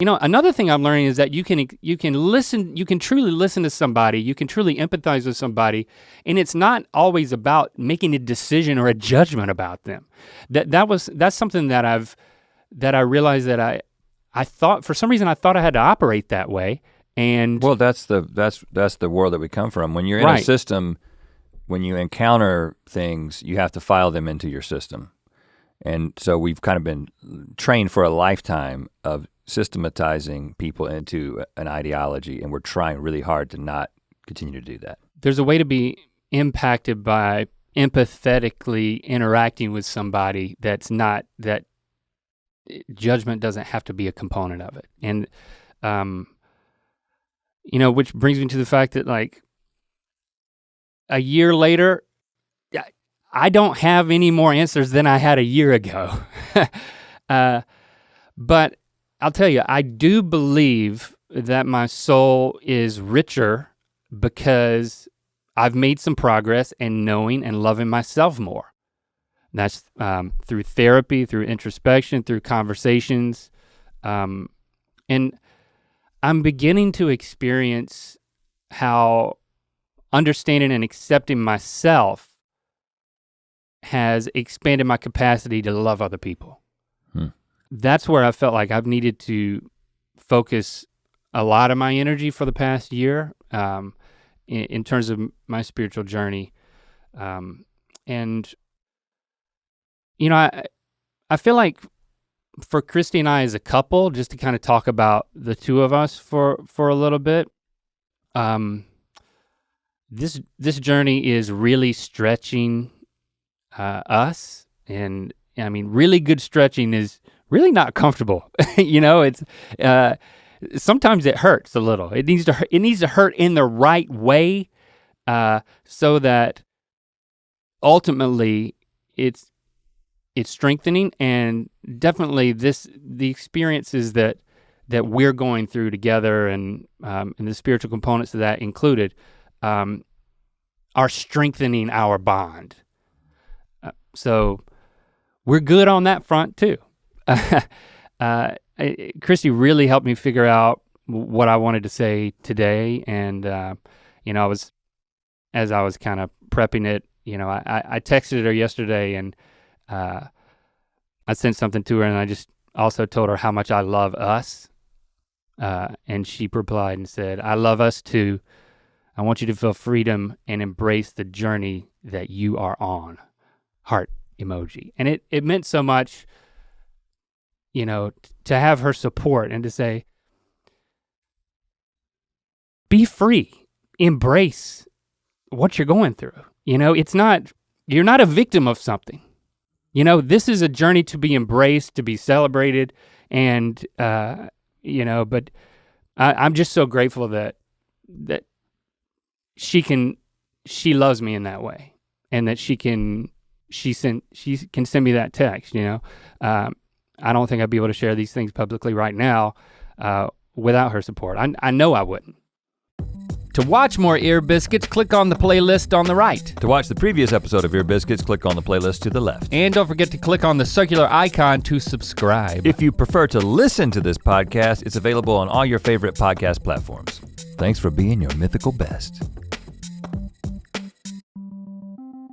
You know, another thing I'm learning is that you can listen, you can truly listen to somebody, you can truly empathize with somebody, and it's not always about making a decision or a judgment about them. That's something that I realized that I thought, for some reason I thought I had to operate that way. And well, that's the world that we come from. When you're in a system, when you encounter things, you have to file them into your system. And so we've kind of been trained for a lifetime of systematizing people into an ideology, and we're trying really hard to not continue to do that. There's a way to be impacted by empathetically interacting with somebody that's not, that judgment doesn't have to be a component of it. And you know, which brings me to the fact that like a year later, I don't have any more answers than I had a year ago. But I'll tell you, I do believe that my soul is richer because I've made some progress in knowing and loving myself more. And that's through therapy, through introspection, through conversations. And I'm beginning to experience how understanding and accepting myself has expanded my capacity to love other people. That's where I felt like I've needed to focus a lot of my energy for the past year in terms of my spiritual journey. And, you know, I feel like for Christy and I as a couple, just to kind of talk about the two of us for a little bit, this journey is really stretching us. And I mean, really good stretching is really not comfortable. You know, it's sometimes it hurts a little. It needs to hurt in the right way so that ultimately it's strengthening. And definitely the experiences that we're going through together and the spiritual components of that included are strengthening our bond. So we're good on that front too. Christy really helped me figure out what I wanted to say today. And you know, as I was kind of prepping it, you know, I texted her yesterday and I sent something to her, and I just also told her how much I love us. And she replied and said, "I love us too. I want you to feel freedom and embrace the journey that you are on." Heart emoji. And it meant so much, you know, to have her support and to say, be free, embrace what you're going through. You know, you're not a victim of something. You know, this is a journey to be embraced, to be celebrated, and you know, but I'm just so grateful that she loves me in that way, and that she can send me that text, you know. I don't think I'd be able to share these things publicly right now without her support. I know I wouldn't. To watch more Ear Biscuits, click on the playlist on the right. To watch the previous episode of Ear Biscuits, click on the playlist to the left. And don't forget to click on the circular icon to subscribe. If you prefer to listen to this podcast, it's available on all your favorite podcast platforms. Thanks for being your mythical best.